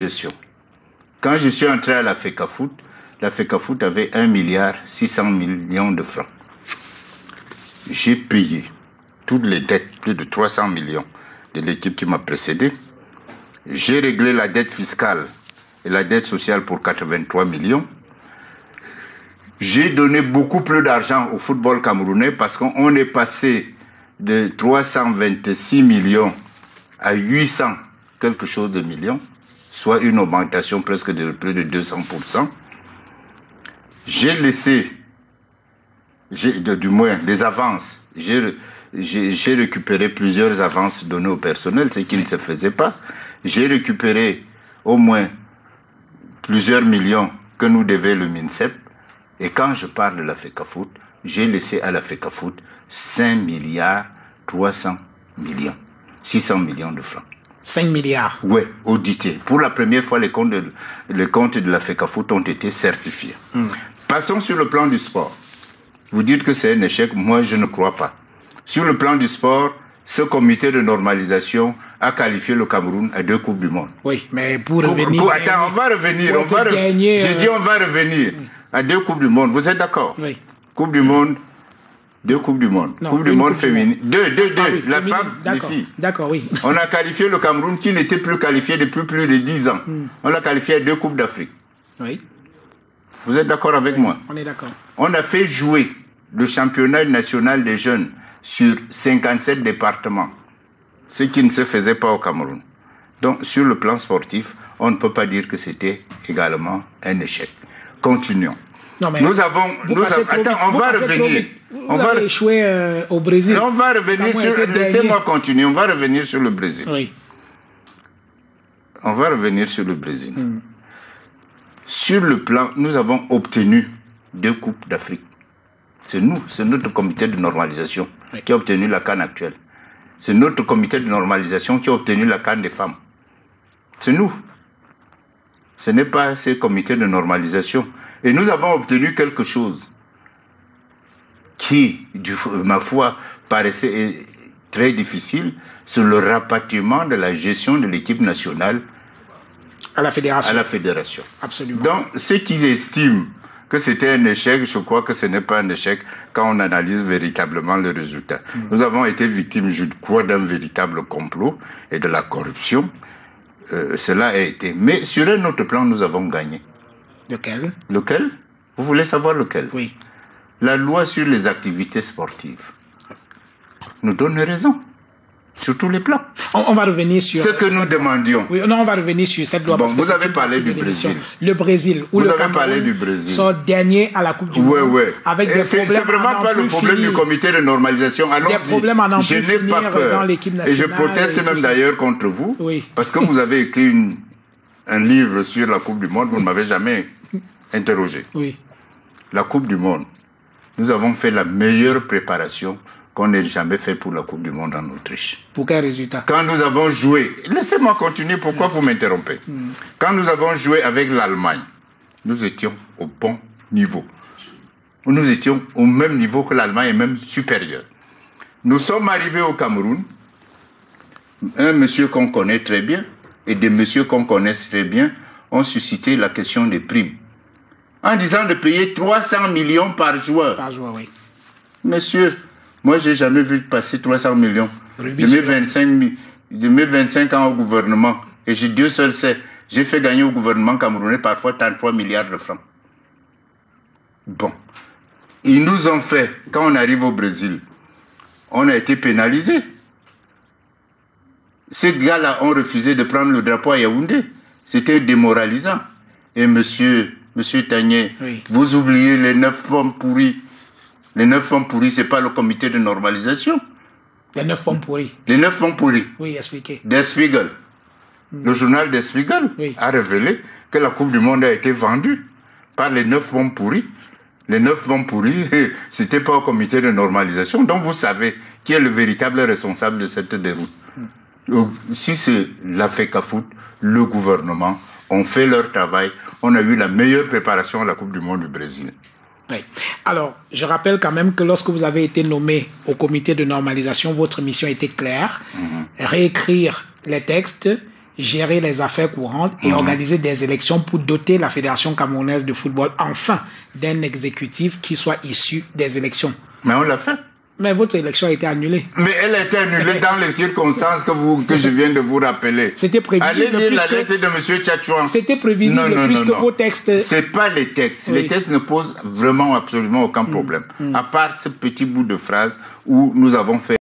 gestion. Quand je suis entré à la FECAFOOT avait 1,6 milliard de francs. J'ai payé toutes les dettes, plus de 300 millions de l'équipe qui m'a précédé. J'ai réglé la dette fiscale et la dette sociale pour 83 millions. J'ai donné beaucoup plus d'argent au football camerounais parce qu'on est passé de 326 millions à 800 quelque chose de millions, soit une augmentation presque de plus de 200%. J'ai laissé, du moins des avances, j'ai récupéré plusieurs avances données au personnel, ce qui ne se faisait pas. J'ai récupéré au moins plusieurs millions que nous devait le MINSEP. Et quand je parle de la FECAFOOT, j'ai laissé à la FECAFOOT 5 milliards 300 millions, 600 millions de francs. 5 milliards. Oui, audités. Pour la première fois, les comptes de la FECAFOOT ont été certifiés. Passons sur le plan du sport. Vous dites que c'est un échec, moi je ne crois pas. Sur le plan du sport, ce comité de normalisation a qualifié le Cameroun à 2 Coupes du Monde. Oui, mais pour revenir... Attends, on va revenir. J'ai dit on va revenir à 2 Coupes du Monde. Vous êtes d'accord? Oui. Coupe du Monde, 2 Coupes du Monde. Non, coupe du Monde féminine. Deux. Oui, la féminine, femme, les filles. D'accord, oui. On a qualifié le Cameroun qui n'était plus qualifié depuis plus de 10 ans. On l'a qualifié à 2 Coupes d'Afrique. Oui. Vous êtes d'accord avec moi? On est d'accord. On a fait jouer le championnat national des jeunes sur 57 départements, ce qui ne se faisait pas au Cameroun. Donc, sur le plan sportif, on ne peut pas dire que c'était également un échec. Continuons. Non, mais nous avons... Attends, on va revenir. On va échouer au Brésil. On va revenir sur... Laissez-moi continuer. On va revenir sur le Brésil. Oui. On va revenir sur le Brésil. Sur le plan, nous avons obtenu 2 Coupes d'Afrique. C'est nous, c'est notre comité de normalisation qui a obtenu la CAN actuelle. C'est notre comité de normalisation qui a obtenu la CAN des femmes. C'est nous. Ce n'est pas ces comités de normalisation. Et nous avons obtenu quelque chose qui, ma foi, paraissait très difficile, c'est le rapatriement de la gestion de l'équipe nationale à la fédération. Absolument. Donc, ceux qui estiment que c'était un échec, je crois que ce n'est pas un échec quand on analyse véritablement le résultat. Nous avons été victimes, je crois, d'un véritable complot et de la corruption. Cela a été. Mais sur un autre plan, nous avons gagné. Lequel? Lequel? Vous voulez savoir lequel? Oui. La loi sur les activités sportives nous donne raison. Sur tous les plans. On va revenir sur... Ce que nous demandions. Oui, non, on va revenir sur cette loi. Bon, vous avez parlé du Brésil. Le Brésil. Vous avez parlé du Brésil. Sont derniers à la Coupe du Monde. Oui. Avec des problèmes. C'est vraiment pas le problème du comité de normalisation. Des problèmes à n'en plus finir dans l'équipe nationale. Et je proteste même d'ailleurs contre vous. Oui. Parce que vous avez écrit un livre sur la Coupe du Monde. Vous ne m'avez jamais interrogé. Oui. La Coupe du Monde. Nous avons fait la meilleure préparation qu'on n'ait jamais fait pour la Coupe du Monde en Autriche. Pour quel résultat? Quand nous avons joué, laissez-moi continuer, pourquoi vous m'interrompez? Quand nous avons joué avec l'Allemagne, nous étions au bon niveau. Nous étions au même niveau que l'Allemagne et même supérieur. Nous sommes arrivés au Cameroun, un monsieur qu'on connaît très bien et des messieurs qu'on connaît très bien ont suscité la question des primes. En disant de payer 300 millions par joueur. Par joueur, oui. Monsieur, moi, j'ai jamais vu passer 300 millions de mes 25 ans au gouvernement. Et Dieu seul sait, j'ai fait gagner au gouvernement camerounais parfois 33 milliards de francs. Bon. Ils nous ont fait, quand on arrive au Brésil, on a été pénalisés. Ces gars-là ont refusé de prendre le drapeau à Yaoundé. C'était démoralisant. Et monsieur Tagné, oui. Vous oubliez les 9 pommes pourries. Les 9 pommes pourries, ce n'est pas le comité de normalisation. Les 9 pommes pourries. Les 9 pommes pourries. Oui, expliquez. Der Spiegel. Le journal Der Spiegel a révélé que la Coupe du Monde a été vendue par les 9 pommes pourries. Les 9 pommes pourries, ce n'était pas au comité de normalisation. Donc vous savez qui est le véritable responsable de cette déroute. Si c'est la FECAFOOT, le gouvernement, ont fait leur travail. On a eu la meilleure préparation à la Coupe du Monde du Brésil. Oui. Alors, je rappelle quand même que lorsque vous avez été nommé au comité de normalisation, votre mission était claire. Réécrire les textes, gérer les affaires courantes et organiser des élections pour doter la Fédération camerounaise de football enfin d'un exécutif qui soit issu des élections. Mais on l'a fait. Mais votre élection a été annulée. Mais elle a été annulée dans les circonstances que je viens de vous rappeler. C'était prévisible. Allez lire la lettre de M. Tchatchouan. C'était prévisible puisque vos textes... C'est pas les textes. Oui. Les textes ne posent vraiment absolument aucun problème. À part ce petit bout de phrase où nous avons fait